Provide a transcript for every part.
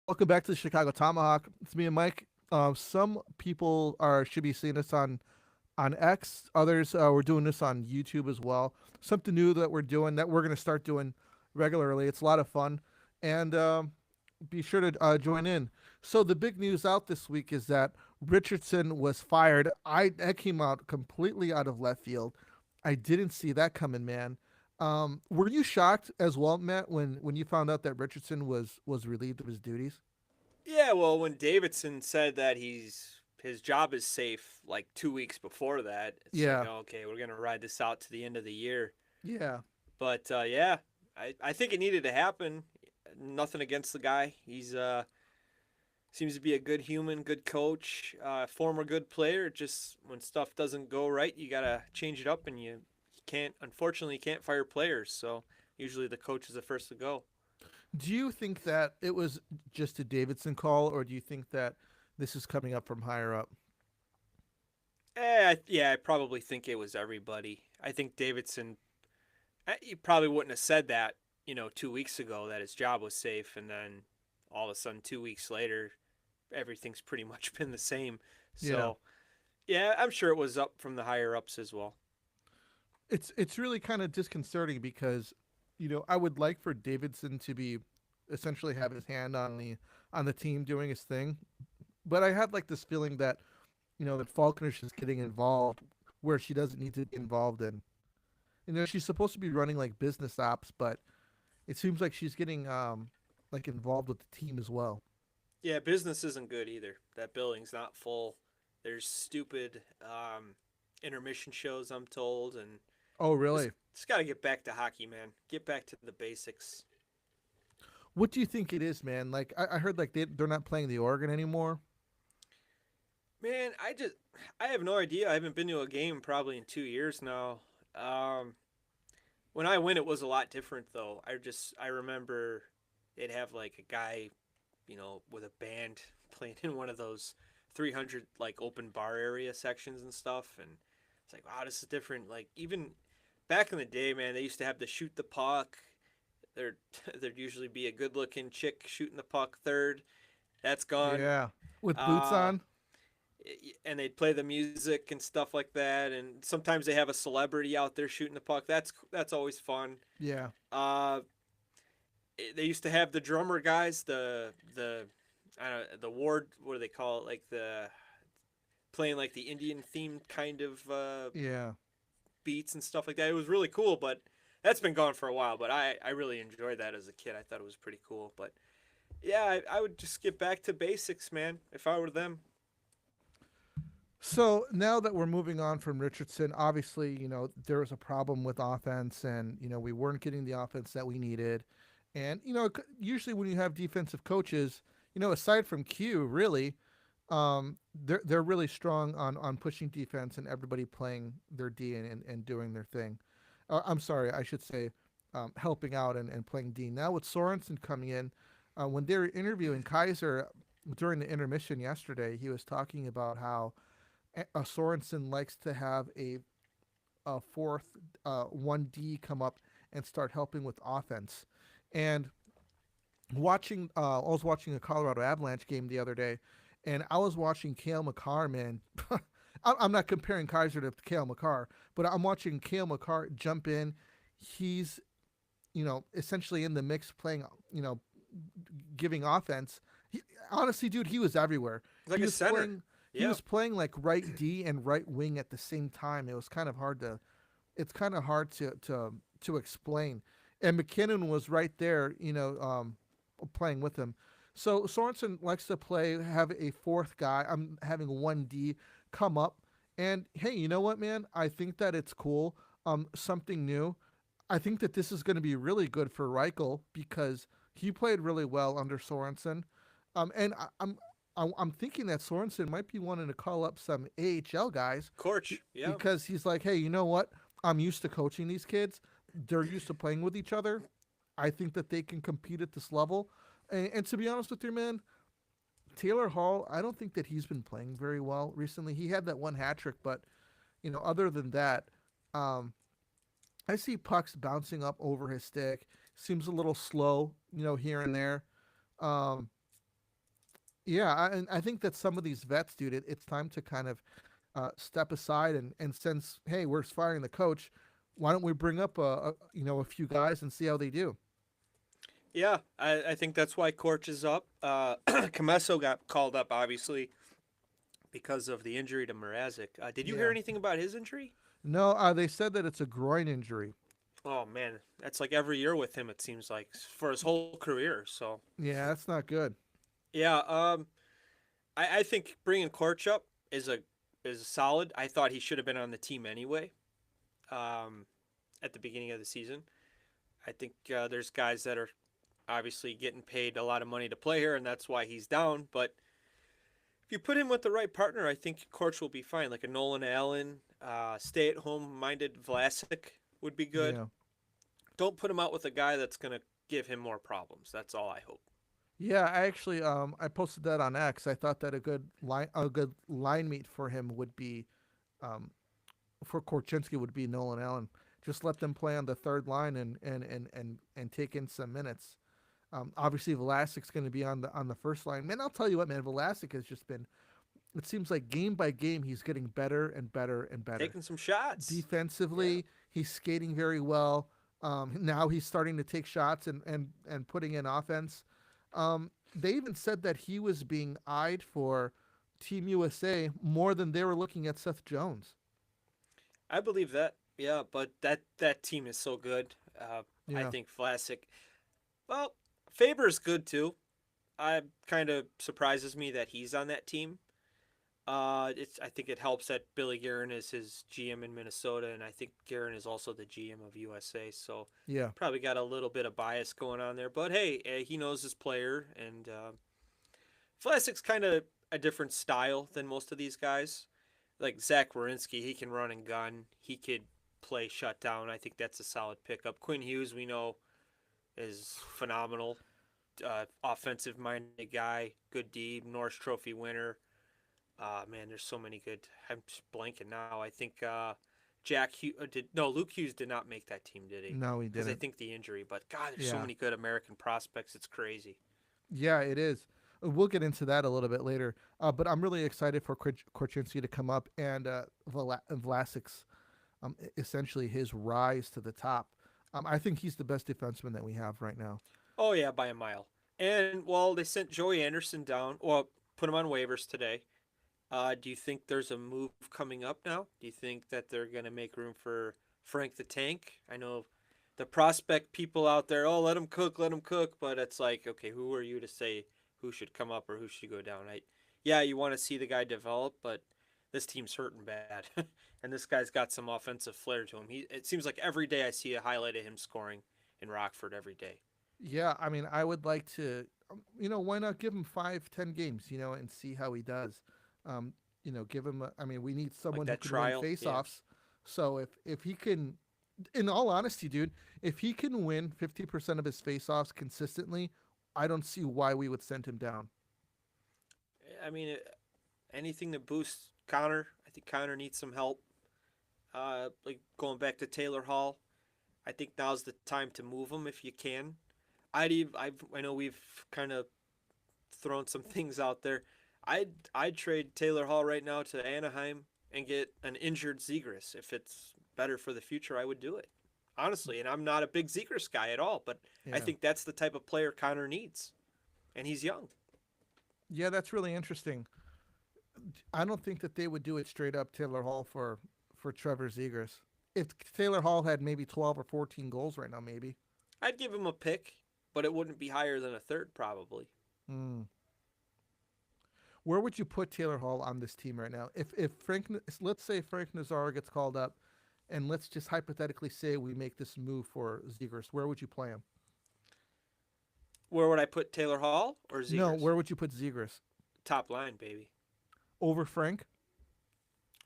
Welcome back to the Chicago Tomahawk. It's me and Mike. Some people are should be seeing us on X. Others we're doing this on YouTube as well. Something new that we're doing that we're going to start doing regularly. It's a lot of fun, and be sure to join in. So the big news out this week is that Richardson was fired. I That came out completely out of left field. I didn't see that coming, man. Were you shocked as well, Matt, when you found out that Richardson was relieved of his duties? Yeah, well, when Davidson said that his job is safe like 2 weeks before that, it's like, Yeah, oh, okay, we're gonna ride this out to the end of the year. yeah, But yeah, I think it needed to happen. Nothing against the guy. He's seems to be a good human, good coach, former good player. Just when stuff doesn't go right, you gotta change it up, and you can't. Unfortunately, you can't fire players. So usually the coach is the first to go. Do you think that it was just a Davidson call, or do you think that this is coming up from higher up? Yeah, I probably think it was everybody. I think Davidson he probably wouldn't have said that, 2 weeks ago that his job was safe, and then all of a sudden 2 weeks later, everything's pretty much been the same. Yeah, So yeah, I'm sure it was up from the higher ups as well. it's really kind of disconcerting because I would like for Davidson to be essentially have his hand on the team doing his thing, but I had like this feeling that that Falconer's just getting involved where she doesn't need to be involved in. She's supposed to be running like business ops, but it seems like she's getting like involved with the team as well. Yeah, business isn't good either. That building's not full. There's stupid intermission shows, I'm told, and Oh, just really? just got to get back to hockey, man. Get back to the basics. What do you think it is, man? Like I heard like they're not playing the organ anymore. Man, I have no idea. I haven't been to a game probably in 2 years now. Um, When I went, it was a lot different though. I remember they'd have like a guy, with a band playing in one of those 300 like open bar area sections and stuff, and it's like, wow, this is different. Like even back in the day, man, they used to have to shoot the puck. There, there'd usually be a good-looking chick shooting the puck third. That's gone. Yeah, with boots Uh, on. and they'd play the music and stuff like that. And sometimes they have a celebrity out there shooting the puck. That's always fun. Yeah, Uh, they used to have the drummer guys, the I don't know, the ward. What do they call it? Like the playing like the Indian themed kind of yeah. beats and stuff like that. It was really cool, but that's been gone for a while. But I really enjoyed that as a kid. I thought it was pretty cool. But yeah, I would just get back to basics, man. If I were them. So now that we're moving on from Richardson, obviously, there was a problem with offense, and we weren't getting the offense that we needed. And usually when you have defensive coaches, aside from Q, really, they're really strong on pushing defense and everybody playing their D and doing their thing. I'm sorry, I should say, helping out and playing D. Now with Sorensen coming in, when they were interviewing Kaiser during the intermission yesterday, he was talking about how Sorensen likes to have a fourth 1D come up and start helping with offense. And I was watching a Colorado Avalanche game the other day, and I was watching Kale McCarr, man. I'm not comparing Kaiser to Kale McCarr, but I'm watching Kale McCarr jump in. He's, essentially in the mix playing, you know, giving offense. Honestly, dude, he was everywhere. It's He like a was center. playing. He Yeah. was playing like right D and right wing at the same time. It was kind of hard to. It's kind of hard to explain. And McKinnon was right there, playing with him. So Sorensen likes to have a fourth guy. I'm having 1D come up. And hey, you know what, man? I think that it's cool. Something new. I think that this is going to be really good for Reichel because he played really well under Sorensen. And I'm thinking that Sorensen might be wanting to call up some AHL guys Corch. Yeah. because he's like, hey, you know what? I'm used to coaching these kids. They're used to playing with each other. I think that they can compete at this level. And to be honest with you, man, Taylor Hall, I don't think that he's been playing very well recently. He had that one hat trick, but other than that, um, I see pucks bouncing up over his stick. Seems a little slow, here and there. Um, Yeah, and I think that some of these vets, dude, it's time to kind of step aside and since hey, we're firing the coach, why don't we bring up a few guys and see how they do? Yeah, I think that's why Korch is up. Comesso got called up, obviously, because of the injury to Mrazek. Did you hear Yeah. anything about his injury? No, they said that it's a groin injury. Oh, man. That's like every year with him, it seems like, for his whole career. So, Yeah, that's not good. yeah, I think bringing Korch up is solid. I thought he should have been on the team anyway um, at the beginning of the season. I think there's guys that are obviously getting paid a lot of money to play here, and that's why he's down. But if you put him with the right partner, I think Korch will be fine. Like a Nolan Allen, stay-at-home minded Vlasic would be good. Yeah. Don't put him out with a guy that's gonna give him more problems. That's all I hope. Yeah, I actually I posted that on X. I thought that a good line meet for him would be um for Korchinski would be Nolan Allen. Just let them play on the third line and take in some minutes. Obviously Velasquez's going to be on the first line. Man, I'll tell you what, man, Velasquez has just been. It seems like game by game he's getting better and better and better. Taking some shots. Yeah. Defensively, he's skating very well. Now he's starting to take shots and putting in offense. They even said that he was being eyed for Team USA more than they were looking at Seth Jones. I believe that. Yeah, but that team is so good. I Yeah, think Vlasic. Well, Faber's good too. I kind of surprises me that he's on that team. I think it helps that Billy Guerin is his GM in Minnesota, and I think Guerin is also the GM of USA. So yeah, probably got a little bit of bias going on there. But hey, he knows his player, and Vlasic's kind of a different style than most of these guys. Like Zach Wierenski, he can run and gun. He could play shutdown. I think that's a solid pickup. Quinn Hughes, we know, is phenomenal. Offensive minded guy, good D, Norris Trophy winner. Man, there's so many good. I'm just blanking now. I think Jack Hughes did no. Luke Hughes did not make that team, did he? no, he Because I didn't. think the injury. But God, there's so Yeah, many good American prospects. It's crazy. yeah, it is. We'll get into that a little bit later. But I'm really excited for Korchinski to come up and Vlasic's essentially his rise to the top. I think he's the best defenseman that we have right now. Oh yeah, by a mile. And well, they sent Joey Anderson down. Well, put him on waivers today. Do you think there's a move coming up now? Do you think that they're going to make room for Frank the Tank? I know the prospect people out there, oh, let him cook, let him cook. But it's like, okay, who are you to say who should come up or who should go down? Yeah, you want to see the guy develop, but this team's hurting bad. And this guy's got some offensive flair to him. It seems like every day I see a highlight of him scoring in Rockford every day. Yeah, I mean, I would like to, why not give him 5, 10 games, and see how he does. Um, give him. I mean, we need Like someone who that can win trial. Yeah. faceoffs. So if he can, in all honesty, dude, if he can win 50% of his faceoffs consistently, I don't see why we would send him down. I mean, anything to boost Connor. I think Connor needs some help. Like going back to Taylor Hall, I think now's the time to move him if you can. I know we've kind of thrown some things out there. I'd trade Taylor Hall right now to Anaheim and get an injured Zegras. If it's better for the future, I would do it. Honestly, and I'm not a big Zegras guy at all, but I Yeah. think that's the type of player Connor needs, and he's young. Yeah, that's really interesting. I don't think that they would do it straight up Taylor Hall for Trevor Zegers. If Taylor Hall had maybe 12 or 14 goals right now, maybe. I'd give him a pick, but it wouldn't be higher than a third probably. Hmm. Where would you put Taylor Hall on this team right now? If Frank, let's say Frank Nazar gets called up, and let's just hypothetically say we make this move for Zegers, where would you play him? Where would I put Taylor Hall or No, Zegers? where would you put Zegers? Top line, baby. Over Frank?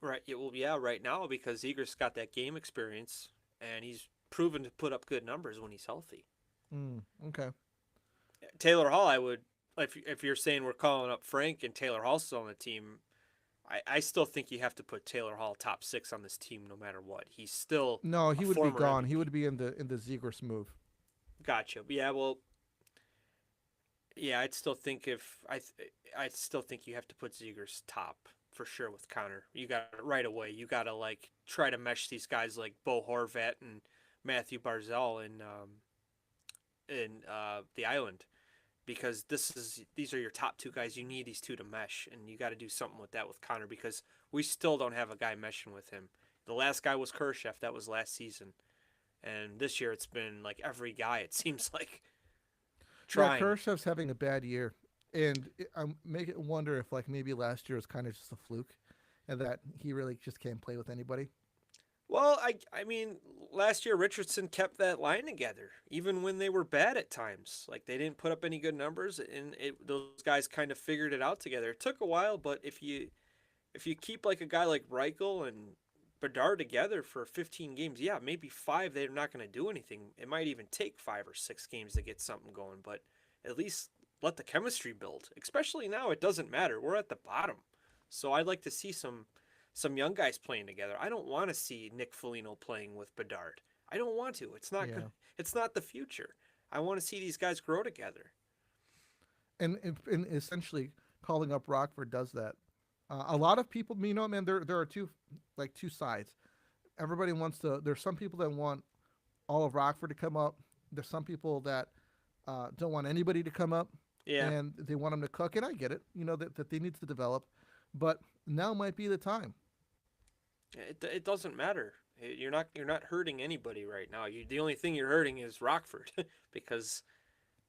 Right. Yeah, well, yeah, right now because Zegers got that game experience and he's proven to put up good numbers when he's healthy. Okay. Taylor Hall, I would if you're saying we're calling up Frank and Taylor Hall's still on the team, I still think you have to put Taylor Hall top six on this team no matter what. He's still No, a he would be former gone. He MVP. would be in the Zegers move. Gotcha. Yeah, well, Yeah, I still think you have to put Zegers top for sure with Connor. You got right away. You got to like try to mesh these guys like Bo Horvat and Matthew Barzell in the island because these are your top two guys. You need these two to mesh, and you got to do something with that with Connor because we still don't have a guy meshing with him. The last guy was Kershev. That was last season, and this year it's been like every guy. It seems like Yeah, trying. Kershaw's having a bad year, and I'm making wonder if like maybe last year was kind of just a fluke, and that he really just can't play with anybody. Well, I mean, last year Richardson kept that line together, even when they were bad at times. Like they didn't put up any good numbers, and those guys kind of figured it out together. It took a while, but if you keep like a guy like Reichel and Bedard together for 15 games, yeah, maybe five they're not going to do anything. It might even take 5 or 6 games to get something going, but at least let the chemistry build. Especially now, it doesn't matter. We're at the bottom, so I'd like to see some young guys playing together. I don't want to see Nick Foligno playing with Bedard. I don't want to. It's not good. Yeah, It's not the future. I want to see these guys grow together. and essentially calling up Rockford does that. A lot of people, man, there are two sides. Everybody wants to. There's some people that want all of Rockford to come up. There's some people that don't want anybody to come up, Yeah, and they want them to cook. And I get it, that they need to develop, but now might be the time. it doesn't matter. You're not hurting anybody right now. The only thing you're hurting is Rockford because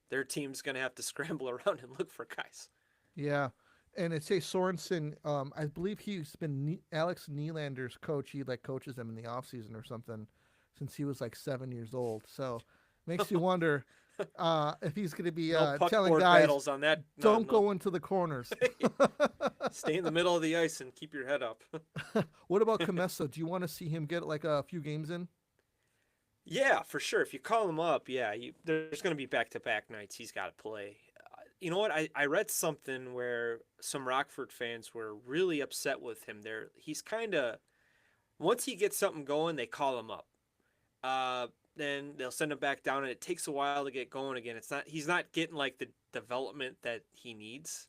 their team's gonna have to scramble around and look for guys. Yeah, and it says Sorensen. I believe he's been Alex Nylander's coach. He like coaches him in the off season or something since he was like 7 years old. So makes you wonder if he's going to be No telling puckboard guys battles on that. No, don't no. go into the corners. Stay in the middle of the ice and keep your head up. What about Comesso? Do you want to see him get like a few games in? Yeah, for sure. If you call him up, yeah, there's going to be back-to-back nights he's got to play. You know what? I read something where some Rockford fans were really upset with him. He's kind of once he gets something going, they call him up. Then they'll send him back down, and it takes a while to get going again. He's not getting like the development that he needs.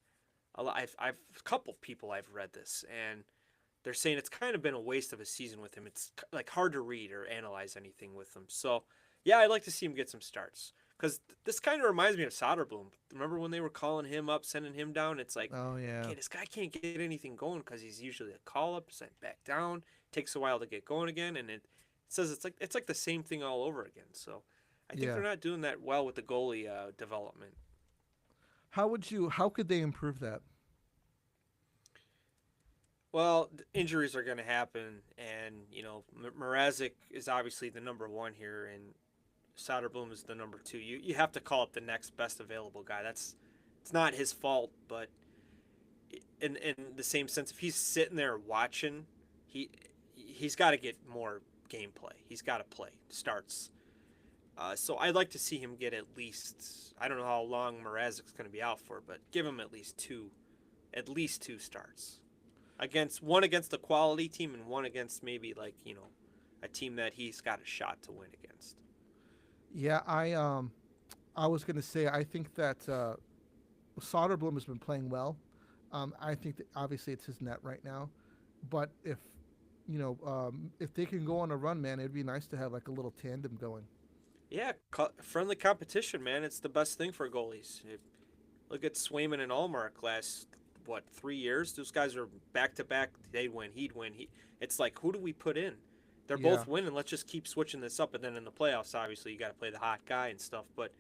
I've a couple people I've read this, and they're saying it's kind of been a waste of a season with him. It's like hard to read or analyze anything with him. So, yeah, I'd like to see him get some starts because this kind of reminds me of Soderblom. Remember when they were calling him up, sending him down? It's like, Oh yeah, okay, this guy can't get anything going because he's usually a call up, sent back down. Takes a while to get going again, and it says it's like the same thing all over again. So, I think yeah. they're not doing that well with the goalie development. How could they improve that? Well, injuries are going to happen, and Mrazek is obviously the number one here, and Soderblom is the number two. You have to call up the next best available guy. It's not his fault, but in the same sense, if he's sitting there watching, he he's got to get more gameplay. He's got to play starts. So I'd like to see him get at least. I don't know how long Mrazek's going to be out for, but give him at least two starts against a quality team and one against maybe like a team that he's got a shot to win against. Yeah, I was gonna say I think that Soderblom has been playing well. I think that obviously it's his net right now, but if they can go on a run, man, it'd be nice to have like a little tandem going. Yeah, friendly competition, man. It's the best thing for goalies. Look at Swayman and Allmark last 3 years. Those guys are back to back. They'd win. He'd win. It's like who do we put in? They're Yeah, both winning. Let's just keep switching this up. And then in the playoffs, obviously, you got to play the hot guy and stuff. But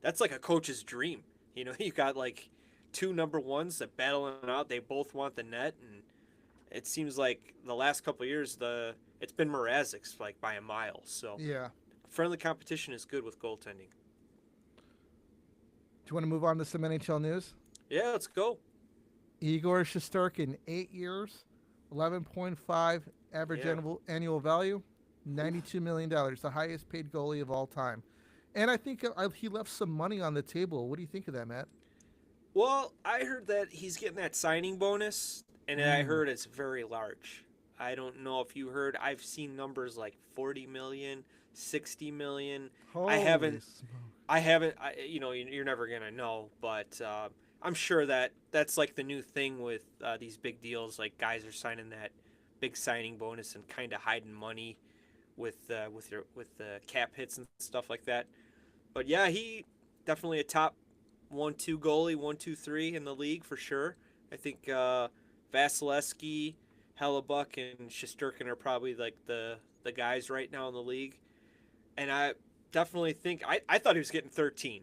that's like a coach's dream. You got like two number ones that battling out. They both want the net, and it seems like the last couple of years, it's been Mrazek's like by a mile. So yeah. friendly competition is good with goaltending. Do you want to move on to some NHL news? Yeah, let's go. Igor Shesterkin, 8 years, 11.5 average Yeah. annual value, Oof. $92 million, the highest paid goalie of all time. And I think he left some money on the table. What do you think of that, Matt? Well, I heard that he's getting that signing bonus, and I Mm, heard it's very large. I don't know if you heard. I've seen numbers like 40 million, 60 million. I holy haven't smoke. I haven't. You're never gonna know, but I'm sure that that's like the new thing with these big deals. Like guys are signing that big signing bonus and kind of hiding money with the cap hits and stuff like that. But yeah, he definitely a top 1-2 goalie, 1-2-3 in the league for sure. I think Vasilevsky, Hellebuck, and Shesterkin are probably like the guys right now in the league. And I definitely think I thought he was getting 13,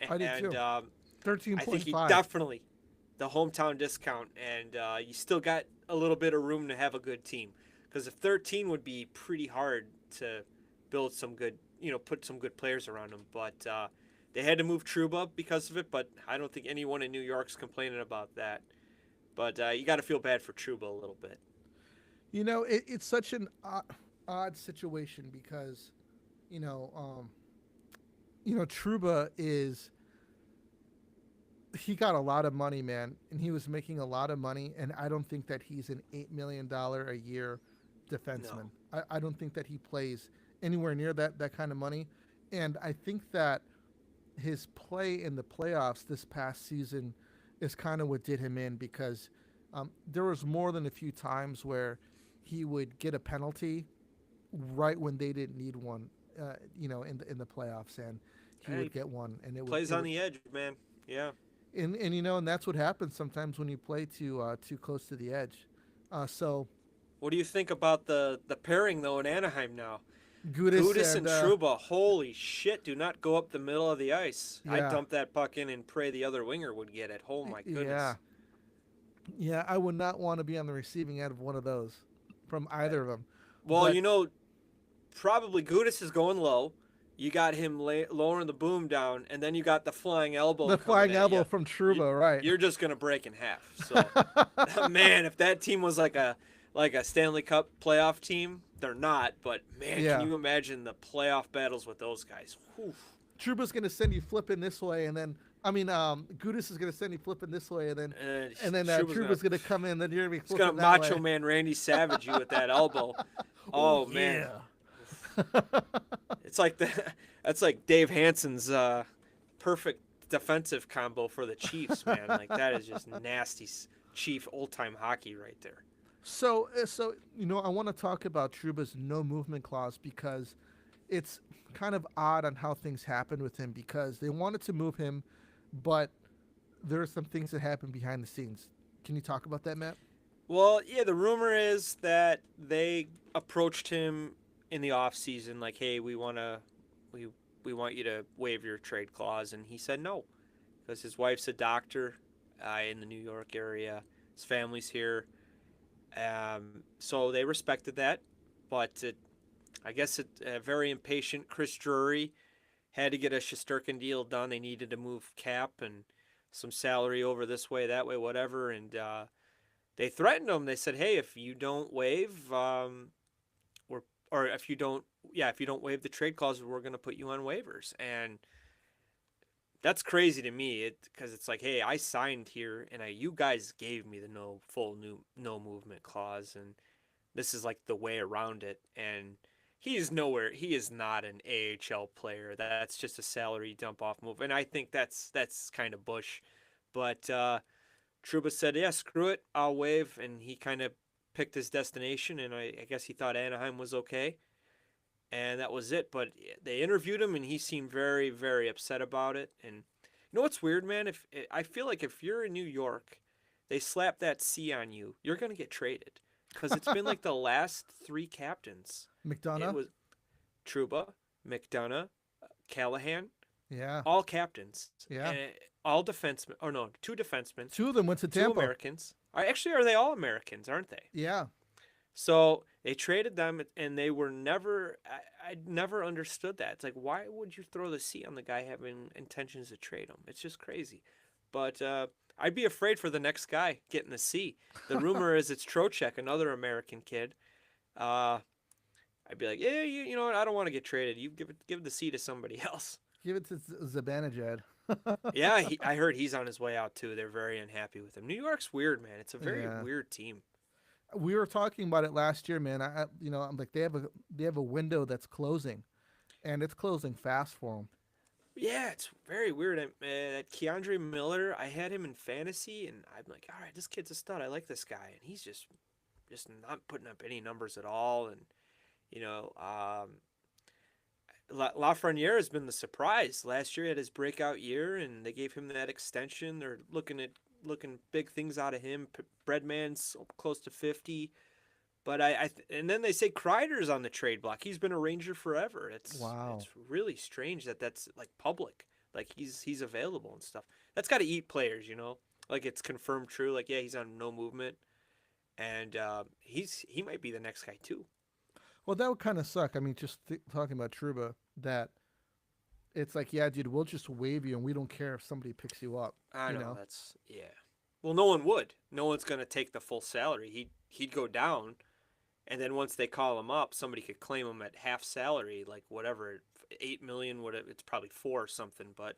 I did and too. I think he 13.5. definitely the hometown discount, and you still got a little bit of room to have a good team. Because if 13 would be pretty hard to build some good, put some good players around him. But they had to move Truba because of it. But I don't think anyone in New York's complaining about that. But you got to feel bad for Truba a little bit. It's such an odd situation because, you know, um, Truba is he got a lot of money, man, and he was making a lot of money, and I don't think that he's an $8 million a year No. defenseman. I don't think that he plays anywhere near that kind of money, and I think that his play in the playoffs this past season is kind of what did him in because there was more than a few times where he would get a penalty right when they didn't need one, in the playoffs, and he Hey, would get one, and plays on the edge, man. Yeah. and that's what happens sometimes when you play too close to the edge. So What do you think about the pairing though in Anaheim now? Gudis Gudis and and Truba, holy shit, do not go up the middle of the ice. I'd yeah, dump that puck in and pray the other winger would get it. Oh my yeah, goodness. yeah, I would not want to be on the receiving end of one of those from either of them. Well, But probably Gudis is going low. You got him lowering the boom down, and then you got the flying elbow the coming flying at elbow you. from you Truba, right? you're just gonna break in half. So, man, if that team was like a Stanley Cup playoff team, they're not. But man, can Yeah, you imagine the playoff battles with those guys? Whew. Truba's gonna send you flipping this way, and then Gudis is gonna send you flipping this way, and then And Truba's gonna Truba's gonna come in, then you're gonna be He's gonna flipping that Macho way. Man Randy Savage you with that elbow. Oh Oh man, yeah. it's like that's like Dave Hansen's perfect defensive combo for the Chiefs, man. Like that is just nasty Chief old time hockey right there. So I want to talk about Truba's no movement clause because it's kind of odd on how things happened with him because they wanted to move him, but there are some things that happened behind the scenes. Can you talk about that, Matt? Well, yeah, the rumor is that they approached him in the off season, like, hey, we we want you to waive your trade clause, and he said no because his wife's a doctor in the New York area. His family's here. So they respected that, but I guess very impatient Chris Drury had to get a Shesterkin deal done. They needed to move cap and some salary over this way, that way, whatever. And they threatened him. They said, "Hey, if you don't waive, or if you don't, yeah, if you don't waive the trade clause, we're going to put you on waivers." And that's crazy to me, because it's like, hey, I signed here, and you guys gave me the no movement clause, and this is like the way around it. And he is nowhere. He is not an AHL player. That's just a salary dump off move, and I think that's kind of Bush. But Truba said, "Yeah, screw it, I'll waive," and he kind of picked his destination, and I guess he thought Anaheim was okay, and that was it. But they interviewed him, and he seemed very, very upset about it. And you know what's weird, man? If I feel like if you're in New York, they slap that C on you, you're gonna get traded, because it's been like the last three captains. It McDonough? was Truba, McDonough, Callahan, Yeah, all captains, yeah. and all defensemen. Or no, two defensemen, Two of them went to two Tampa. Americans. Actually, are they all Americans? Aren't they? Yeah, So they traded them, and they were never. I never understood that. It's like, why would you throw the C on the guy having intentions to trade him? It's just crazy. But I'd be afraid for the next guy getting the C. The rumor is it's Trocheck, another American kid. Uh, I'd be like, yeah, you know what? I don't want to get traded. You give the C to somebody else. give it to Zibanejad. Yeah, I heard he's on his way out too. They're very unhappy with him. New York's weird, man. It's a very Yeah, weird team. we were talking about it last year, man. I'm like they have a window that's closing, and it's closing fast for them. Yeah, it's very weird. That Keandre Miller, I had him in fantasy, and I'm like, all right, this kid's a stud. I like this guy, and he's just not putting up any numbers at all. And you know, Lafreniere has been the surprise. Last year he had his breakout year, and they gave him that extension. They're looking big things out of him. Breadman's close to 50. But and then they say Kreider's on the trade block. He's been a Ranger forever. Wow. It's really strange that that's like public, like he's available and stuff. That's got to eat players, you know. Like it's confirmed true. Like yeah, he's on no movement, and he might be the next guy too. Well, that would kind of suck. I mean, just talking about Truba, that it's like, yeah, dude, we'll just waive you, and we don't care if somebody picks you up. I You know know, that's yeah. Well, no one would. No one's gonna take the full salary. He'd go down, and then once they call him up, somebody could claim him at half salary, like whatever, 8 million. Whatever, it's probably four or something. But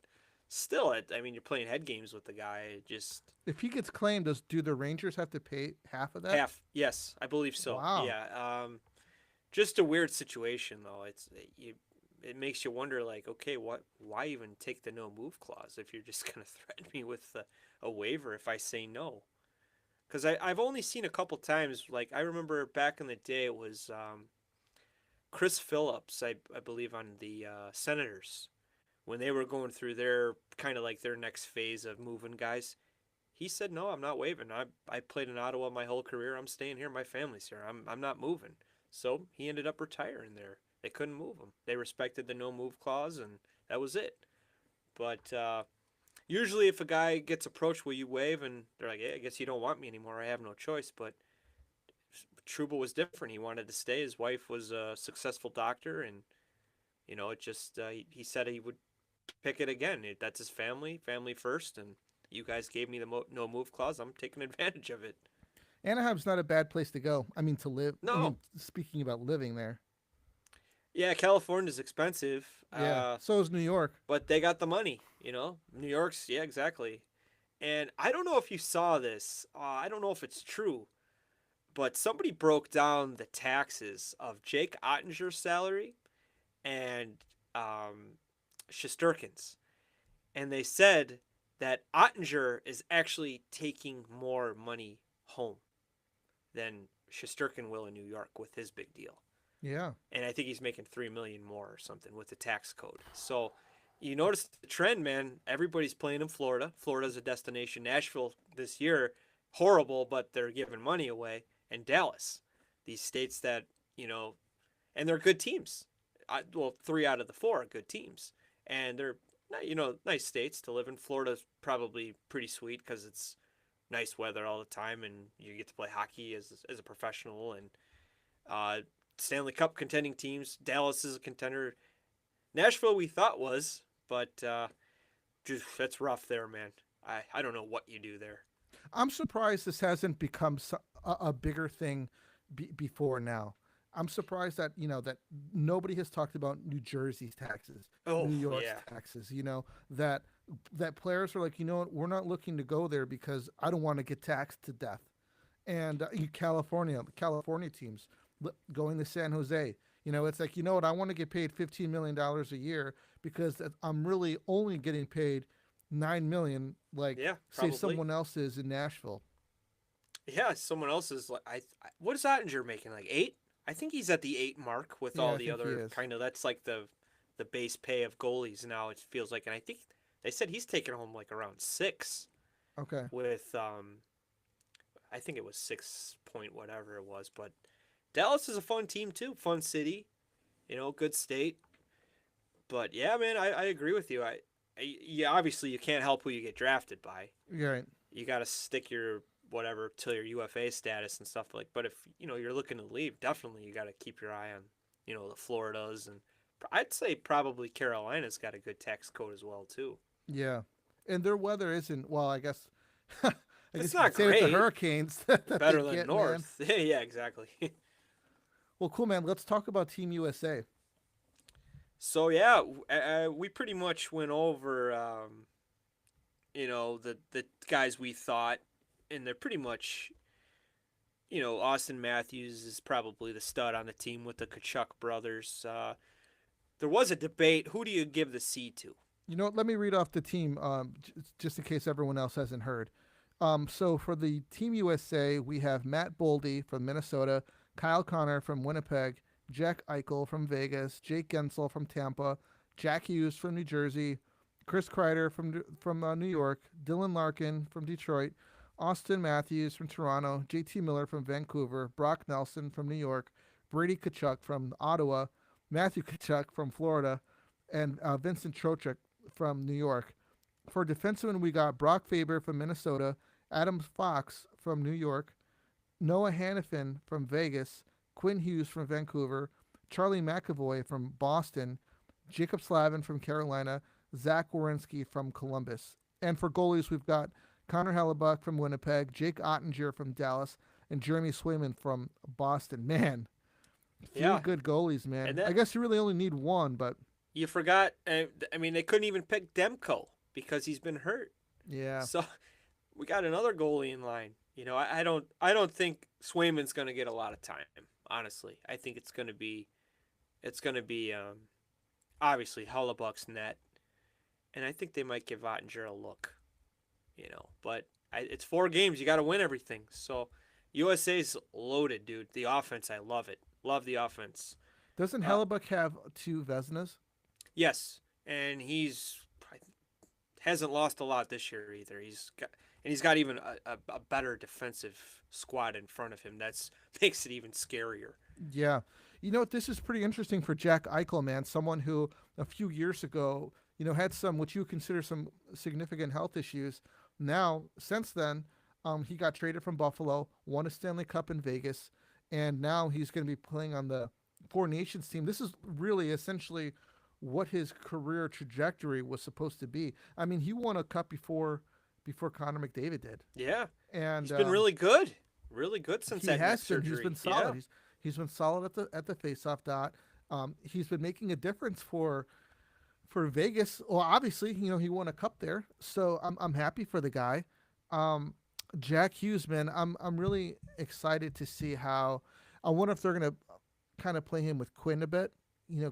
still, I mean, you're playing head games with the guy. Just if he gets claimed, do the Rangers have to pay half of that? half. Yes, I believe so. Wow. Yeah. Just a weird situation though. It makes you wonder, like, okay, why even take the no move clause if you're just gonna threaten me with a waiver if I say no? Because I've only seen a couple times. Like I remember back in the day, it was Chris Phillips, I believe, on the Senators when they were going through their kind of like their next phase of moving guys. He said, "No, I'm not waiving. I played in Ottawa my whole career. I'm staying here. My family's here. I'm not moving." So he ended up retiring there. They couldn't move him. They respected the no move clause, and that was it. But usually, if a guy gets approached, will you waive? And they're like, "Yeah, I guess you don't want me anymore. I have no choice." But Trouba was different. He wanted to stay. His wife was a successful doctor, and it just he said he would pick it again. That's his family, family first, and you guys gave me the no move clause. I'm taking advantage of it. Anaheim's not a bad place to go. I mean, to live. I No, mean, speaking about living there, yeah, California's expensive, yeah. So is New York. but they got the money. New York's yeah, exactly. And I don't know if you saw this. I don't know if it's true, but somebody broke down the taxes of Jake Ottinger's salary and Shesterkin's, and they said that Ottinger is actually taking more money home than Shesterkin will in New York with his big deal. Yeah. And I think he's making 3 million more or something with the tax code. So you notice the trend, man. Everybody's playing in Florida. Florida's a destination. Nashville this year, horrible, but they're giving money away. And Dallas, these states that and they're good teams. Well, 3 out of the 4 are good teams, and they're nice states to live in. Florida's probably pretty sweet because it's nice weather all the time, and you get to play hockey as a professional. And uh, Stanley Cup contending teams. Dallas is a contender. Nashville we thought was, but that's rough there, man. I don't know what you do there. I'm surprised this hasn't become a bigger thing before now. I'm surprised that that nobody has talked about New Jersey's taxes, Oh New York's yeah, taxes. That players are like, you know what, we're not looking to go there because I don't want to get taxed to death. And California teams going to San Jose. It's like, you know what, I want to get paid $15 million a year because I'm really only getting paid 9 million, like yeah, say probably. someone else is in Nashville. Yeah, someone else is like what is Ottinger making, like 8? I think he's at the 8 mark with Yeah, all I the think he other is. kind of that's like the base pay of goalies now it feels like, and I think they said he's taking home like around 6 Okay. with I think it was 6 point whatever it was, but Dallas is a fun team too, fun city, good state. But yeah, man, I agree with you. Yeah, obviously you can't help who you get drafted by. You're right. You got to stick your whatever till your UFA status and stuff like. But if you're looking to leave, definitely you got to keep your eye on the Floridas, and I'd say probably Carolina's got a good tax code as well too. Yeah. And their weather isn't, well, I guess I It's guess you could not say it's the great. hurricanes that they Better than get, man. North. Yeah, exactly. Well, cool, man. Let's talk about Team USA. So yeah, we pretty much went over the guys we thought, and they're pretty much Austin Matthews is probably the stud on the team with the Kachuk brothers. There was a debate: who do you give the C to? You know what? Let me read off the team, just in case everyone else hasn't heard. So for the Team USA, we have Matt Boldy from Minnesota, Kyle Connor from Winnipeg, Jack Eichel from Vegas, Jake Gensel from Tampa, Jack Hughes from New Jersey, Chris Kreider from New York, Dylan Larkin from Detroit, Austin Matthews from Toronto, JT Miller from Vancouver, Brock Nelson from New York, Brady Kachuk from Ottawa, Matthew Kachuk from Florida, and Vincent Trocheck from New York. For defensemen, we got Brock Faber from Minnesota, Adam Fox from New York, Noah Hannafin from Vegas, Quinn Hughes from Vancouver, Charlie McAvoy from Boston, Jacob Slavin from Carolina, Zach Wierenski from Columbus. And for goalies, we've got Connor Hellebuck from Winnipeg, Jake Ottinger from Dallas, and Jeremy Swayman from Boston. Man, three Yeah, good goalies, and man. I that guess you really only need one, but you forgot. I mean, they couldn't even pick Demko because he's been hurt. yeah, So we got another goalie in line. I don't think Swayman's going to get a lot of time. Honestly, I think it's going to be obviously Hellebuck's net, and I think they might give Ottinger a look. But it's 4 games. You got to win everything. So USA's loaded, dude. The offense, I love it. Love the offense. doesn't Uh, Hellebuck have two Vesnas? yes, and he's hasn't lost a lot this year either. He's got even a better defensive squad in front of him. That's makes it even scarier. Yeah. You know what? This is pretty interesting for Jack Eichel, man. Someone who a few years ago, had some, what you would consider some significant health issues. Now, since then, he got traded from Buffalo, won a Stanley Cup in Vegas, and now he's going to be playing on the Four Nations team. This is really essentially what his career trajectory was supposed to be. I mean, he won a cup before Connor McDavid did, Yeah, and he's been really good since he that neck has been. He's surgery. been Yeah, solid. He's been solid at the faceoff dot. He's been making a difference for Vegas. Well, obviously, he won a cup there, so I'm happy for the guy. Um, Jack Hughes, man, I'm really excited to see how. I wonder if they're gonna kind of play him with Quinn a bit,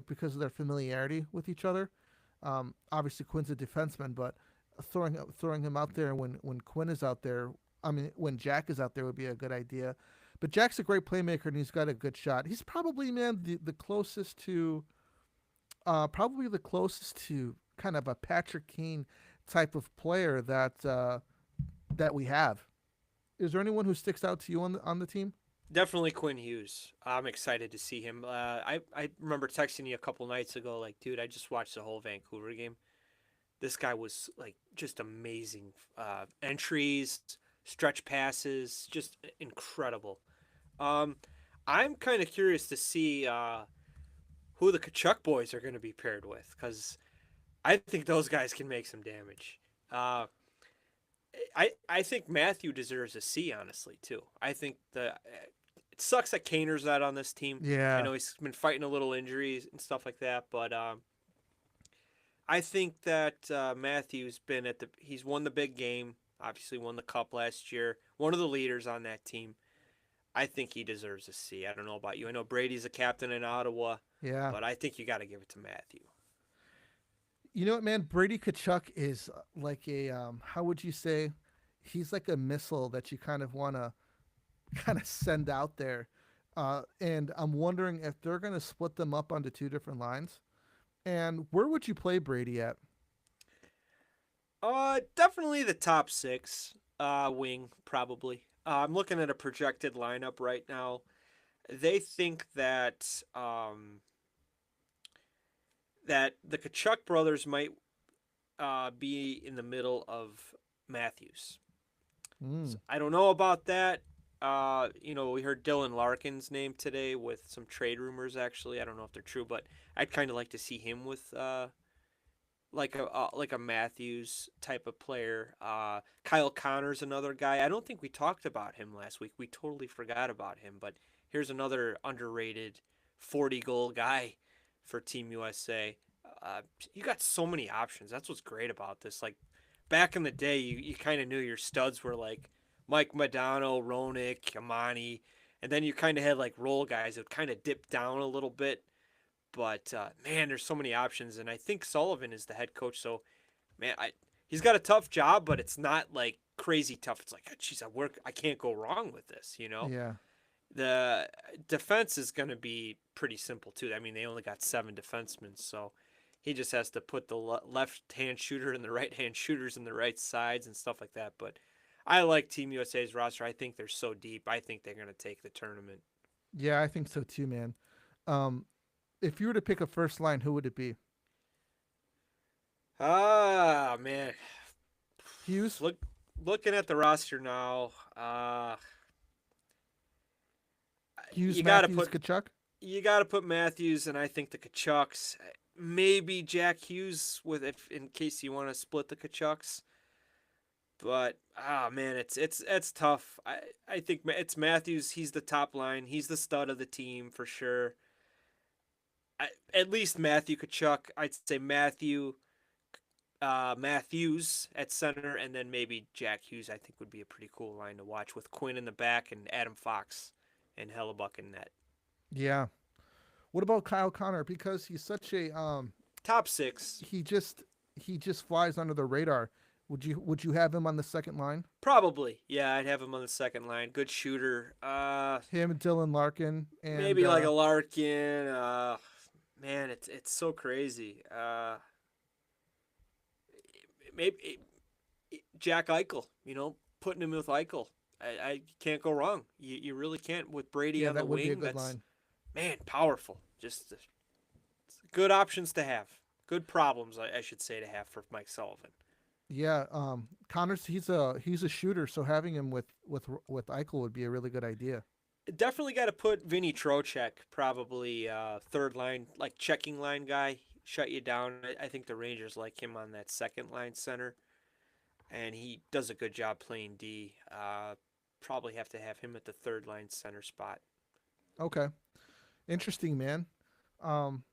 because of their familiarity with each other. Obviously, Quinn's a defenseman, but throwing him out there when Quinn is out there, I mean, when Jack is out there would be a good idea. But Jack's a great playmaker and he's got a good shot. He's probably, man, the closest to kind of a Patrick Kane type of player that we have. Is there anyone who sticks out to you on the team? definitely Quinn Hughes. I'm excited to see him. I remember texting you a couple nights ago, like, dude, I just watched the whole Vancouver game. This guy was like just amazing. Entries, stretch passes, just incredible. Um, I'm kind of curious to see who the Kachuk boys are going to be paired with because I think those guys can make some damage. Uh, I think Matthew deserves a C, honestly, too. I think it sucks that Kaner's not on this team. I Yeah, know he's been fighting a little injuries and stuff like that, but I think that Matthews been he's won the big game. Obviously, won the cup last year. One of the leaders on that team. I think he deserves a C. I don't know about you. I know Brady's a captain in Ottawa, yeah. but I think you got to give it to Matthew. You know what, man? Brady Kachuk is like a how would you say? He's like a missile that you kind of want to kind of send out there. And I'm wondering if they're going to split them up onto two different lines. And where would you play Brady at? Definitely the top six. Wing probably. I'm looking at a projected lineup right now. They think that the Kachuk brothers might be in the middle of Matthews. Mm, So I don't know about that. We heard Dylan Larkin's name today with some trade rumors. Actually, I don't know if they're true, but I'd kind of like to see him with like a Matthews type of player. Kyle Connor's another guy. I don't think we talked about him last week. We totally forgot about him, but here's another underrated 40 goal guy for Team USA. Uh, you got so many options. That's what's great about this. Like back in the day, you kind of knew your studs were like Mike Modano, Ronick, Amani, and then you kind of had like role guys that kind of dipped down a little bit. But man, there's so many options, and I think Sullivan is the head coach. So man, he's got a tough job, but it's not like crazy tough. It's like, geez, I can't go wrong with this. Yeah. The defense is going to be pretty simple too. I mean, they only got 7 defensemen, so he just has to put the left-hand shooter and the right-hand shooters in the right sides and stuff like that. But I like Team USA's roster. I think they're so deep. I think they're going to take the tournament. Yeah, I think so too, man. Um, if you were to pick a first line, who would it be? Ah, man. Hughes, Looking at the roster now, Hughes, you got to Matthews, put Kachuk. you got to put Matthews, and I think the Kachucks. Maybe Jack Hughes with if in case you want to split the Kachucks. But man, it's tough. I think it's Matthews. He's the top line. He's the stud of the team for sure. At least Matthew Kachuk. I'd say Matthews at center, and then maybe Jack Hughes. I think would be a pretty cool line to watch with Quinn in the back and Adam Fox and Hellebuck in net. Yeah. What about Kyle Connor? Because he's such a Top 6. he just flies under the radar. Would you have him on the second line? Probably. Yeah, I'd have him on the second line. Good shooter. Him, Dylan Larkin, and Maybe like a Larkin. Man, it's so crazy. Maybe Jack Eichel. Putting him with Eichel. I can't go wrong. You really can't with Brady yeah, on the that would be a wing. good That's line. man powerful. Just good options to have. Good problems, I should say, to have for Mike Sullivan. Yeah, Connors he's a shooter, so having him with Eichel would be a really good idea. Definitely got to put Vinny Trocheck, probably third line, like checking line guy, shut you down. I think the Rangers like him on that second line center, and he does a good job playing D. Probably have to have him at the third line center spot. Okay, interesting, man. Um,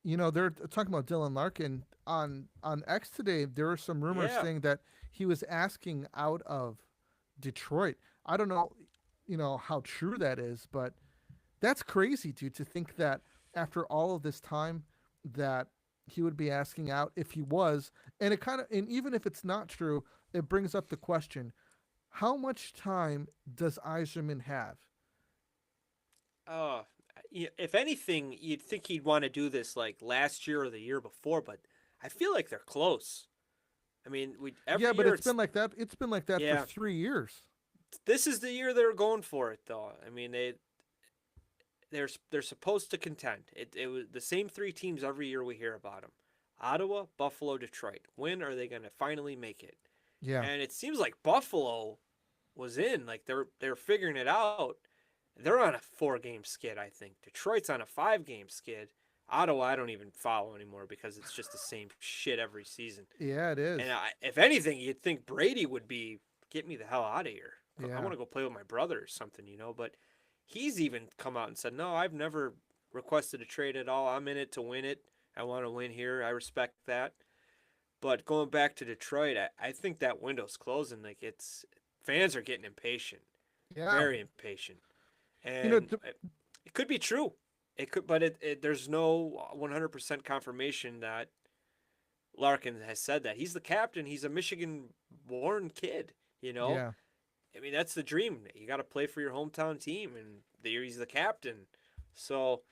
they're talking about Dylan Larkin on X today. There were some rumors Yeah. saying that he was asking out of Detroit. I don't know, how true that is, but that's crazy, dude, to think that after all of this time that he would be asking out if he was. And even if it's not true, it brings up the question, how much time does Eiserman have? Uh, if anything, you'd think he'd want to do this like last year or the year before, but I feel like they're close. I mean, we Yeah, every but year it's been like that. It's been like that for yeah. 3 years. This is the year they're going for it, though. I mean, they're supposed to contend. It was the same 3 teams every year we hear about them: Ottawa, Buffalo, Detroit. When are they going to finally make it? Yeah. And it seems like Buffalo was in. Like they're figuring it out. They're on a 4-game skid, I think. Detroit's on a 5-game skid. Ottawa, I don't even follow anymore because it's just the same shit every season. Yeah, it is. And if anything, you'd think Brady would be get me the hell out of here. I Yeah. want to go play with my brother or something. But he's even come out and said, no, I've never requested a trade at all. I'm in it to win it. I want to win here. I respect that. But going back to Detroit, I think that window's closing. Like fans are getting impatient, Yeah. very impatient, You know, and it could be true. It could, but there's no 100% confirmation that Larkin has said that he's the captain. He's a Michigan-born kid. yeah. I mean, that's the dream. You got to play for your hometown team, and he's the captain. So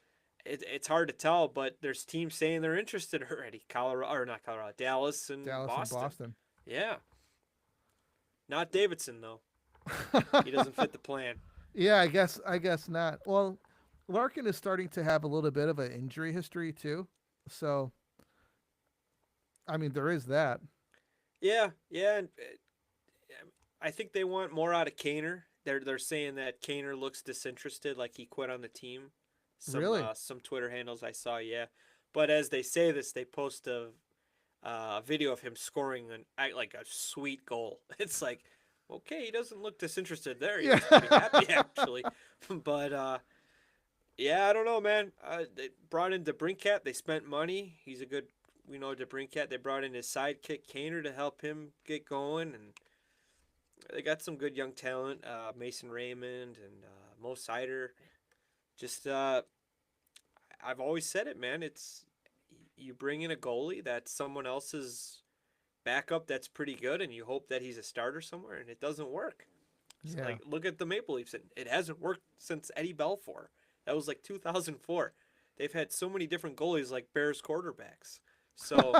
it's hard to tell, but there's teams saying they're interested already. Colorado, or not Colorado, Dallas and Dallas and Boston. Boston. Yeah. Not Davidson, though. He doesn't fit the plan. Yeah, I guess not. Well, Larkin is starting to have a little bit of an injury history too. So, I mean, there is that. Yeah, yeah. And, I think they want more out of Kaner. They're saying that Kaner looks disinterested, like he quit on the team. Really? Some Twitter handles I saw, yeah. But as they say this, they post a video of him scoring like a sweet goal. It's like, okay, he doesn't look disinterested there. He Yeah. looks pretty happy actually. But yeah, I don't know, man. They brought in DeBrincat. They spent money. He's a good, we know DeBrincat. They brought in his sidekick Kaner to help him get going, and they got some good young talent. Mason Raymond and Mo Sider. Just I've always said it, man. It's you bring in a goalie that's someone else's backup that's pretty good, and you hope that he's a starter somewhere, and it doesn't work. It's Yeah. like look at the Maple Leafs, and it hasn't worked since Eddie Belfour. That was like 2004. They've had so many different goalies like Bears quarterbacks. So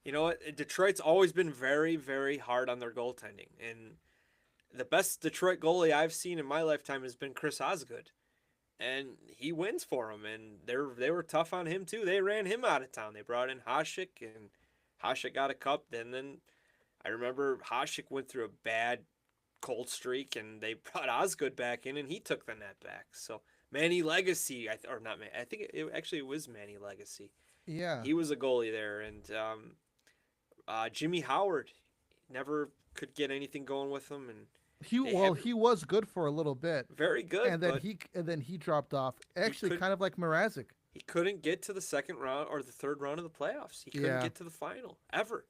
you know what? Detroit's always been very, very hard on their goaltending, and the best Detroit goalie I've seen in my lifetime has been Chris Osgood, and he wins for them. And they were tough on him too. They ran him out of town. They brought in Hasek, and Hasek got a cup. Then I remember Hasek went through a bad cold streak, and they brought Osgood back in, and he took the net back. So Manny Legacy, or not Manny, I think it was Manny Legacy. Yeah. He was a goalie there, and Jimmy Howard never could get anything going with him, and they haven't He was good for a little bit, very good, and then but he dropped off. he Actually, could kind of like Mrazek. he couldn't get to the second round or the third round of the playoffs. He couldn't Yeah. get to the final ever.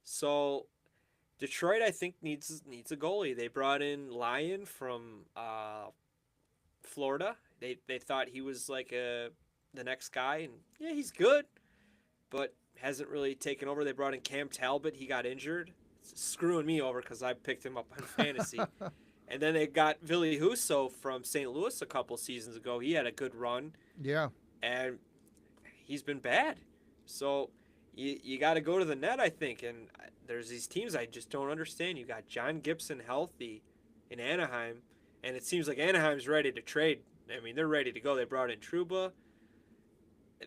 So Detroit, I think, needs a goalie. They brought in Lyon from Florida. They thought he was like the next guy, and yeah, he's good, but hasn't really taken over. They brought in Cam Talbot. He got injured, it's screwing me over because I picked him up on fantasy. And then they got Ville Husso from St. Louis a couple seasons ago. He had a good run, Yeah. and he's been bad. So you got to go to the net, I think. And there's these teams I just don't understand. You got John Gibson healthy in Anaheim, and it seems like Anaheim's ready to trade. I mean, they're ready to go. They brought in Trouba.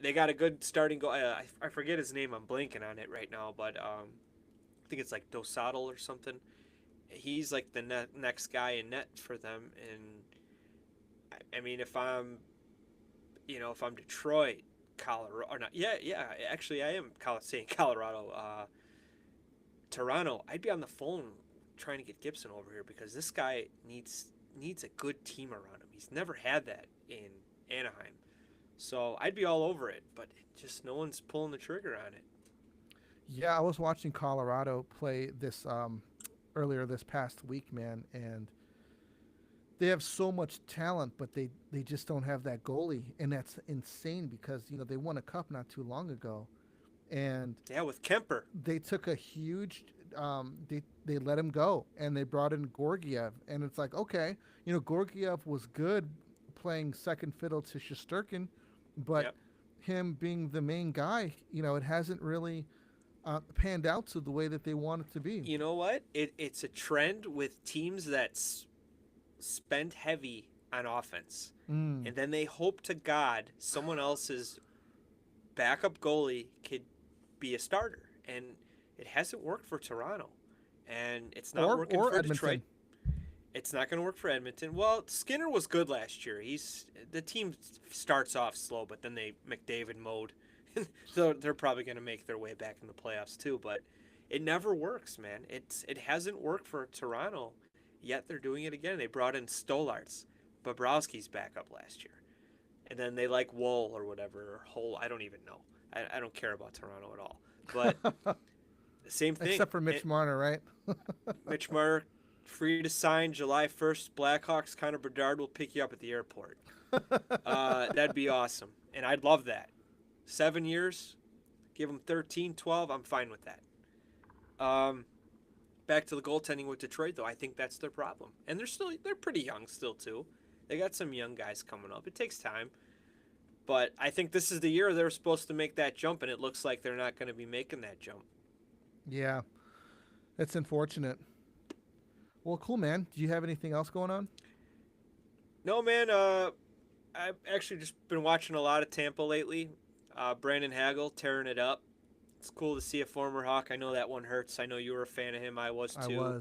They got a good starting goal. I forget his name. I'm blanking on it right now, but I think it's like Dosado or something. He's like the next guy in net for them. And I mean, if I'm Detroit, Colorado, or not, yeah, actually, I am saying Colorado, Toronto. I'd be on the phone trying to get Gibson over here because this guy needs a good team around him. He's never had that in Anaheim. So I'd be all over it, but just no one's pulling the trigger on it. Yeah, I was watching Colorado play this earlier this past week, man, and they have so much talent, but they just don't have that goalie, and that's insane because they won a cup not too long ago, and Yeah, with Kemper. they took a huge they let him go, and they brought in Gorgiev, and it's like, okay, Gorgiev was good playing second fiddle to Shesterkin, but Yep. him being the main guy, it hasn't really panned out to the way that they want it to be. You know what? It's a trend with teams that spend heavy on offense, Mm. and then they hope to God someone else's backup goalie could be a starter, and it hasn't worked for Toronto, and it's not working or for Edmonton. Detroit. It's not going to work for Edmonton. Well, Skinner was good last year. The team starts off slow, but then they McDavid mode. So they're probably going to make their way back in the playoffs too. But it never works, man. It hasn't worked for Toronto, yet they're doing it again. They brought in Stolarz, Bobrovsky's backup last year, and then they like Wool or whatever or Hull. I don't even know. I don't care about Toronto at all. But the same thing. Except for Mitch Marner, right? Mitch Marner, free to sign July 1st. Blackhawks, Connor Bedard will pick you up at the airport. That'd be awesome. And I'd love that. 7 years, give him 13, 12. I'm fine with that. Back to the goaltending with Detroit, though. I think that's their problem. And they're pretty young still, too. They got some young guys coming up. It takes time. But I think this is the year they're supposed to make that jump, and it looks like they're not going to be making that jump. Yeah, it's unfortunate. Well, cool, man. Do you have anything else going on? No, man. I've actually just been watching a lot of Tampa lately. Brandon Hagel tearing it up. It's cool to see a former Hawk. I know that one hurts. I know you were a fan of him. I was too. I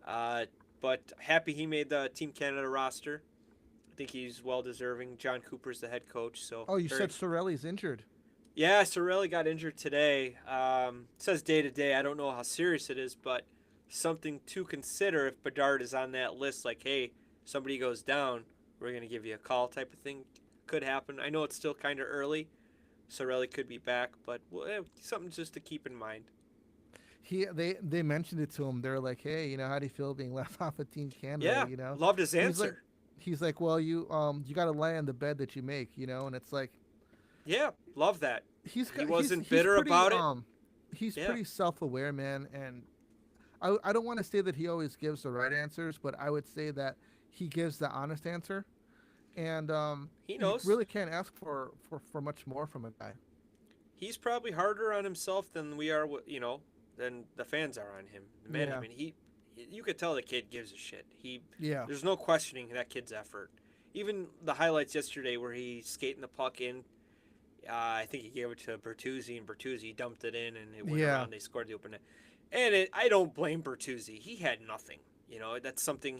was. But happy he made the Team Canada roster. I think he's well deserving. John Cooper's the head coach. So. Oh, you said Sorelli's injured. Yeah, Sorelli got injured today. It says day to day. I don't know how serious it is, but something to consider if Bedard is on that list. Like, hey, somebody goes down, we're going to give you a call type of thing. Could happen. I know it's still kind of early. Sorelli could be back, but something just to keep in mind. They mentioned it to him. They're like, hey, how do you feel being left off of Team Canada? Yeah, loved his answer. he's like, well, you got to lie on the bed that you make, and it's like Yeah, love that. he's He got wasn't bitter about it. he's Yeah, pretty self-aware, man, and I don't want to say that he always gives the right answers, but I would say that he gives the honest answer, and he you knows. really can't ask for much more from a guy. He's probably harder on himself than we are, than the fans are on him. The Yeah, management. You could tell the kid gives a shit. yeah, There's no questioning that kid's effort. Even the highlights yesterday where he's skating the puck in, I think he gave it to Bertuzzi, and Bertuzzi dumped it in, and it went yeah, around. They scored the open net. And I don't blame Bertuzzi. He had nothing. That's something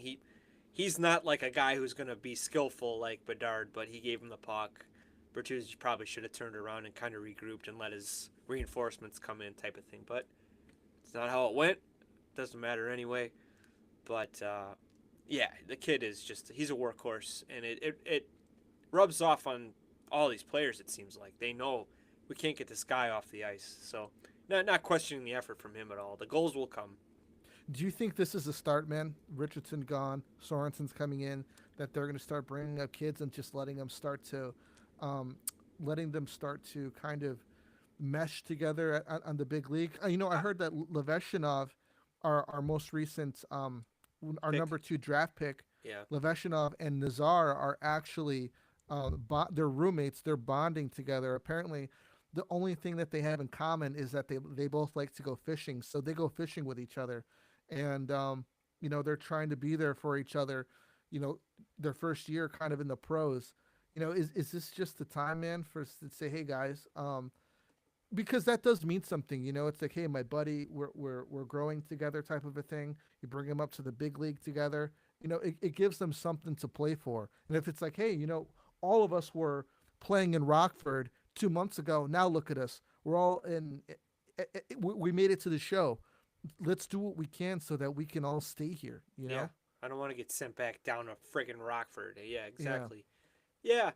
he's not like a guy who's going to be skillful like Bedard, but he gave him the puck. Bertuzzi probably should have turned around and kind of regrouped and let his reinforcements come in, type of thing. But it's not how it went. Doesn't matter anyway. But yeah, the kid is he's a workhorse, and it rubs off on all these players. It seems like they know we can't get this guy off the ice. So not questioning the effort from him at all. The goals will come. Do you think this is a start, man? Richardson gone, Sorensen's coming in. That they're going to start bringing up kids and just um, letting them start to kind of mesh together on the big league. I heard that Leveshinov, our most recent, our Pick, number 2 draft pick, yeah. Leveshinov and Nazar are actually they're roommates. They're bonding together. Apparently, the only thing that they have in common is that they both like to go fishing, so they go fishing with each other, and they're trying to be there for each other. Their first year, kind of in the pros. Is this just the time, man, for us to say, hey guys, because that does mean something. It's like, hey, my buddy, we're growing together, type of a thing. You bring them up to the big league together. It gives them something to play for. And if it's like, hey, all of us were playing in Rockford 2 months ago. Now look at us. We're all in. We made it to the show. Let's do what we can so that we can all stay here. Yeah. I don't want to get sent back down to friggin' Rockford. Yeah, Yeah. exactly. Yeah.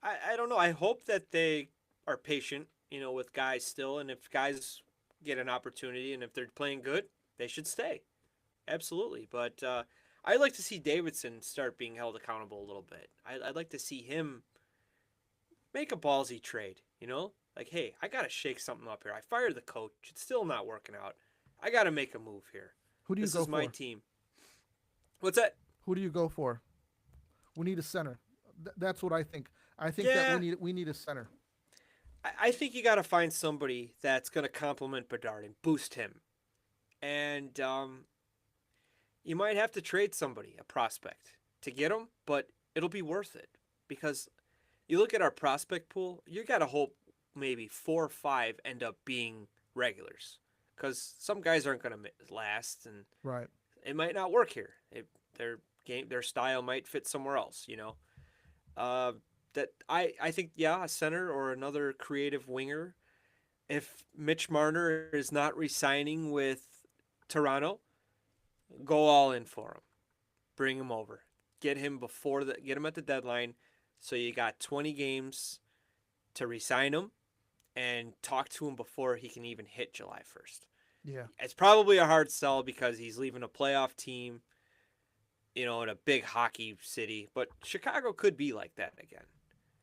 I don't know. I hope that they are patient, with guys still. And if guys get an opportunity and if they're playing good, they should stay. Absolutely. But I'd like to see Davidson start being held accountable a little bit. I'd like to see him make a ballsy trade, Like, hey, I got to shake something up here. I fired the coach. It's still not working out. I got to make a move here. Who do you This go is my for? team. What's that? Who do you go for? We need a center. That's what I think. I think that Yeah, we need a center. I think you got to find somebody that's going to complement Bedard and boost him. And you might have to trade somebody, a prospect, to get him, but it'll be worth it because you look at our prospect pool, you got to hope maybe 4 or 5 end up being regulars because some guys aren't going to last and Right. it might not work here. Their style might fit somewhere else, Uh, that I think yeah, a center or another creative winger. If Mitch Marner is not re-signing with Toronto, go all in for him. Bring him over. Get him at the deadline so you got 20 games to re-sign him and talk to him before he can even hit July 1st. Yeah. It's probably a hard sell because he's leaving a playoff team, in a big hockey city, but Chicago could be like that again.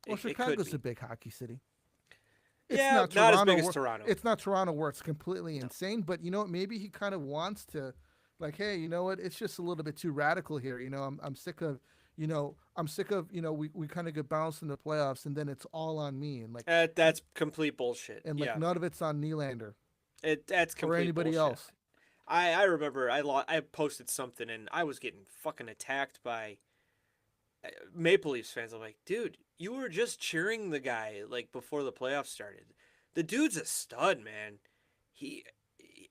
Well, It could Chicago's be. a big hockey city. It's Yeah, not not as Toronto. big as Toronto. It's not Toronto where it's completely No. insane. But maybe he kind of wants to, like, hey, you know what? It's just a little bit too radical here. I'm sick of, we kind of get bounced in the playoffs and then it's all on me and like That's complete bullshit. Yeah, none of it's on Nylander that's or complete anybody bullshit. else. I remember I posted something and I was getting fucking attacked by Maple Leafs fans. I'm like, dude, you were just cheering the guy like before the playoffs started. The dude's a stud, man. He he,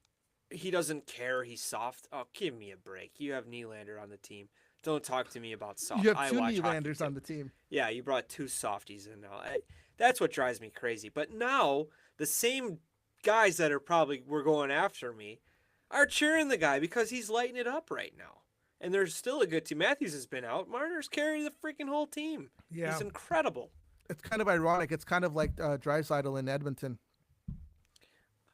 he doesn't care. He's soft. Oh, give me a break. You have Nylander on the team. Don't talk to me about soft. You have I two watch hockey Nylanders too. on the team. Yeah, you brought 2 softies in now. That's what drives me crazy. But now the same guys that are probably were going after me are cheering the guy because he's lighting it up right now. And there's still a good team. Matthews has been out. Marner's carrying the freaking whole team. Yeah, He's incredible. it's kind of ironic. It's kind of like Drysdale in Edmonton.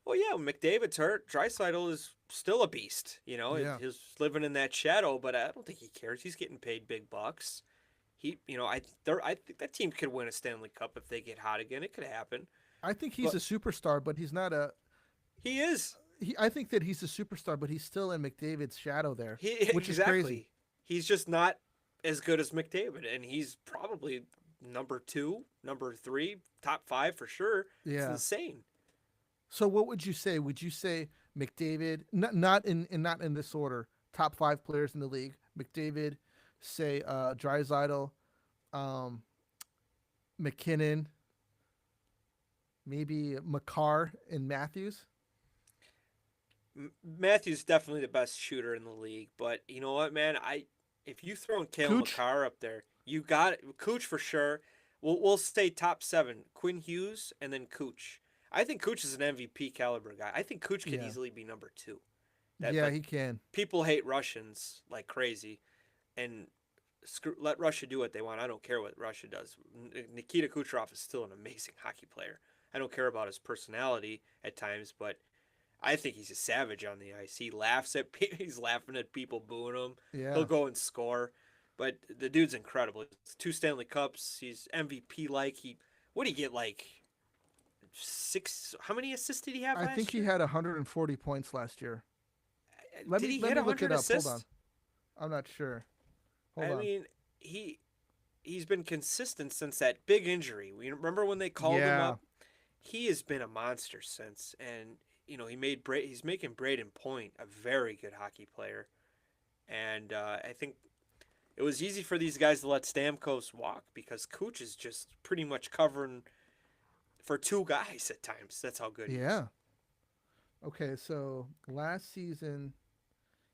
Well, yeah, McDavid's hurt. Dreisaitl is still a beast. Yeah, He's living in that shadow, but I don't think he cares. He's getting paid big bucks. I think that team could win a Stanley Cup if they get hot again. It could happen, I think he's but a superstar, but he's not a. he is. I think that he's a superstar, but he's still in McDavid's shadow there, He which is crazy. exactly. He's just not as good as McDavid, and he's probably number two, number three, top five for sure. It's Yeah. insane. So what would you say? Would you say McDavid, not in this order, top five players in the league? McDavid, say Drysaitel, um, McKinnon, maybe Makar and Matthews. Matthew's definitely the best shooter in the league, but you know what, man? If you throw in Kale Cooch. McCarr up there, you got it. Cooch for sure. We'll stay top seven. Quinn Hughes and then Cooch. I think Cooch is an MVP caliber guy. I think Cooch could Yeah. easily be number two. Yeah, But he can. people hate Russians like crazy, and let Russia do what they want. I don't care what Russia does. Nikita Kucherov is still an amazing hockey player. I don't care about his personality at times, but I think he's a savage on the ice. He laughs at he's laughing at people booing him. He'll Yeah. go and score. But the dude's incredible. It's two Stanley Cups. He's MVP like. What did he get like six? How many assists did he have I last think he year? had 140 points last year. Did he Let hit me look 100 it up. Hold assists? on. I'm not sure. Hold I on. mean, he's been consistent since that big injury. We remember when they called him Yeah. up. He has been a monster since, and he's making Braden Point a very good hockey player, and I think it was easy for these guys to let Stamkos walk because Cooch is just pretty much covering for two guys at times. That's how good he is. Yeah. Okay, so last season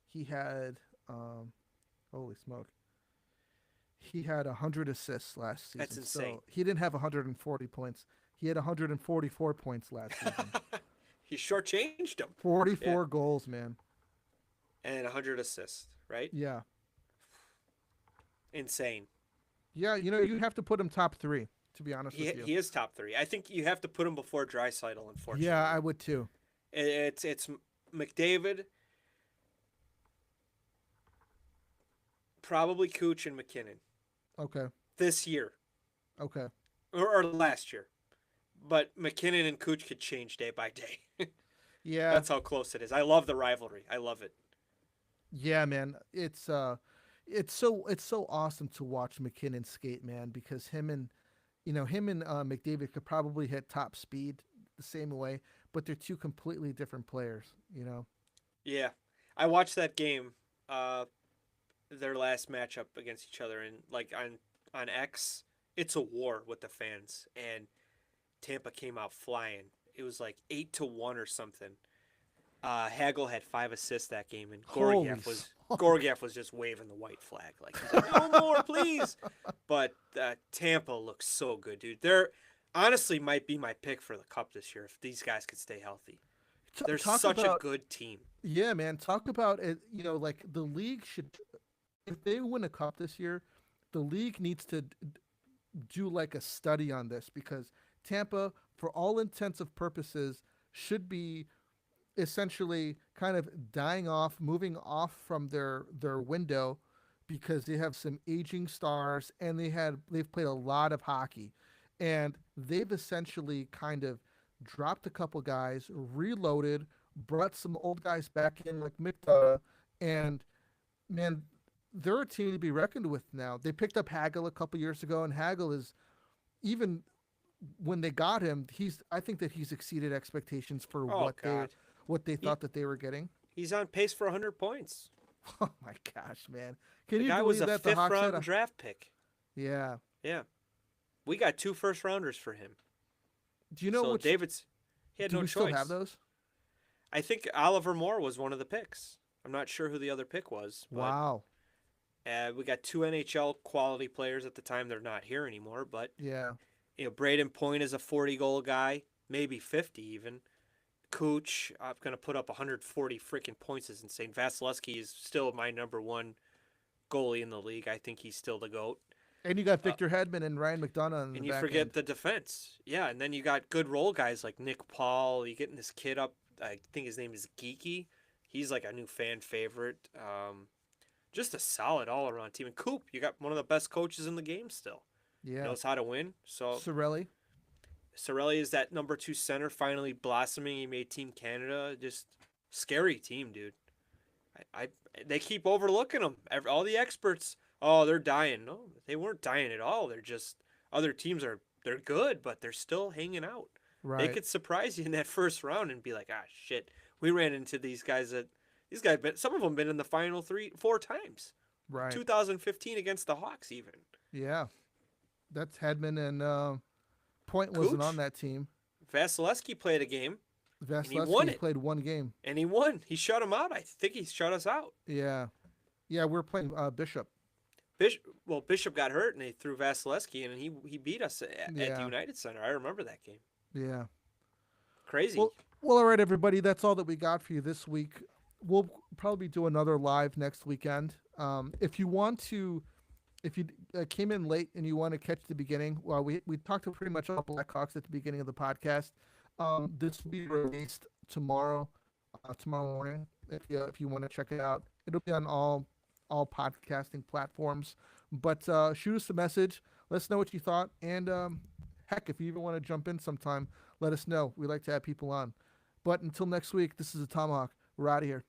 he had holy smoke. He had 100 assists last season. That's insane. So he didn't have 140 points. He had 144 points last season. He shortchanged him. 44 goals, man. And 100 assists, right? Yeah. Insane. Yeah, you have to put him top 3, to be honest with you. He is top three. I think you have to put him before Draisaitl, unfortunately. Yeah, I would too. It's McDavid, probably Cooch and McKinnon Okay. this year Okay. or last year. But McKinnon and Cooch could change day by day. Yeah. That's how close it is. I love the rivalry. I love it. Yeah, man. It's so awesome to watch McKinnon skate, man, because him and McDavid could probably hit top speed the same way, but they're two completely different players. Yeah. I watched that game, their last matchup against each other, and like on X, it's a war with the fans, and Tampa came out flying. It was like 8-1 or something. Hagel had 5 assists that game, and Holy Gorgiev was just waving the white flag, like he's like, no more, please. But Tampa looks so good, dude. They're honestly might be my pick for the cup this year if these guys could stay healthy. They're Talk such a about good team. Yeah, man. Talk about it. Like the league should, if they win a cup this year, the league needs to do like a study on this because Tampa, for all intents and purposes, should be essentially kind of dying off, moving off from their window because they have some aging stars and they've played a lot of hockey and they've essentially kind of dropped a couple guys, reloaded, brought some old guys back in like McDonough, and man, they're a team to be reckoned with now. They picked up Hagel a couple years ago, and Hagel is even when they got him, I think that he's exceeded expectations for Oh God, what they he, thought that they were getting. he's on pace for 100 points. Oh my gosh, man! Can The you guy was believe a that the fifth Hawks had round a draft pick. yeah? Yeah, we got 2 first rounders for him. Do you know So which? he had Do no we choice. still have those? I think Oliver Moore was one of the picks. I'm not sure who the other pick was. But, Wow. we got 2 NHL quality players at the time. They're not here anymore. But Yeah. Braden Point is a 40-goal guy, maybe 50 even. Cooch, I'm gonna put up 140 freaking points is insane. Vasilevsky is still my number 1 goalie in the league. I think he's still the GOAT. And you got Uh, Victor Hedman and Ryan McDonough on the And you back forget end. the defense. Yeah, and then you got good role guys like Nick Paul. You getting this kid up. I think his name is Geeky. He's like a new fan favorite. just a solid all around team. And Coop, you got one of the best coaches in the game still. Yeah. Knows how to win. So Sorelli. Sorelli is that number 2 center finally blossoming. He made Team Canada. Just scary team, dude. I they keep overlooking them. All the experts, oh, they're dying. No, they weren't dying at all. They're just other teams they're good, but they're still hanging out. They Right. could surprise you in that first round and be like, ah, shit, we ran into these guys. Some of them been in the final 4 times. Right. 2015 against the Hawks, even. Yeah. That's Hedman and Point wasn't on Cooch, that team. Vasilevsky played a game and he won Vasilevsky it. played one game. And he won. He shut him out. I think he shut us out. Yeah. Yeah, we're playing Bishop. Bishop got hurt and they threw Vasilevsky in and he beat us at the Yeah. United Center. I remember that game. Yeah. Crazy. Well, all right, everybody. That's all that we got for you this week. We'll probably do another live next weekend. If you want to, if you came in late and you want to catch the beginning, well, we talked to pretty much all Blackhawks at the beginning of the podcast. This will be released tomorrow morning. If you want to check it out, it'll be on all podcasting platforms. But shoot us a message. Let us know what you thought, and heck, if you even want to jump in sometime, let us know. We like to have people on. But until next week, this is a Tomahawk. We're out of here.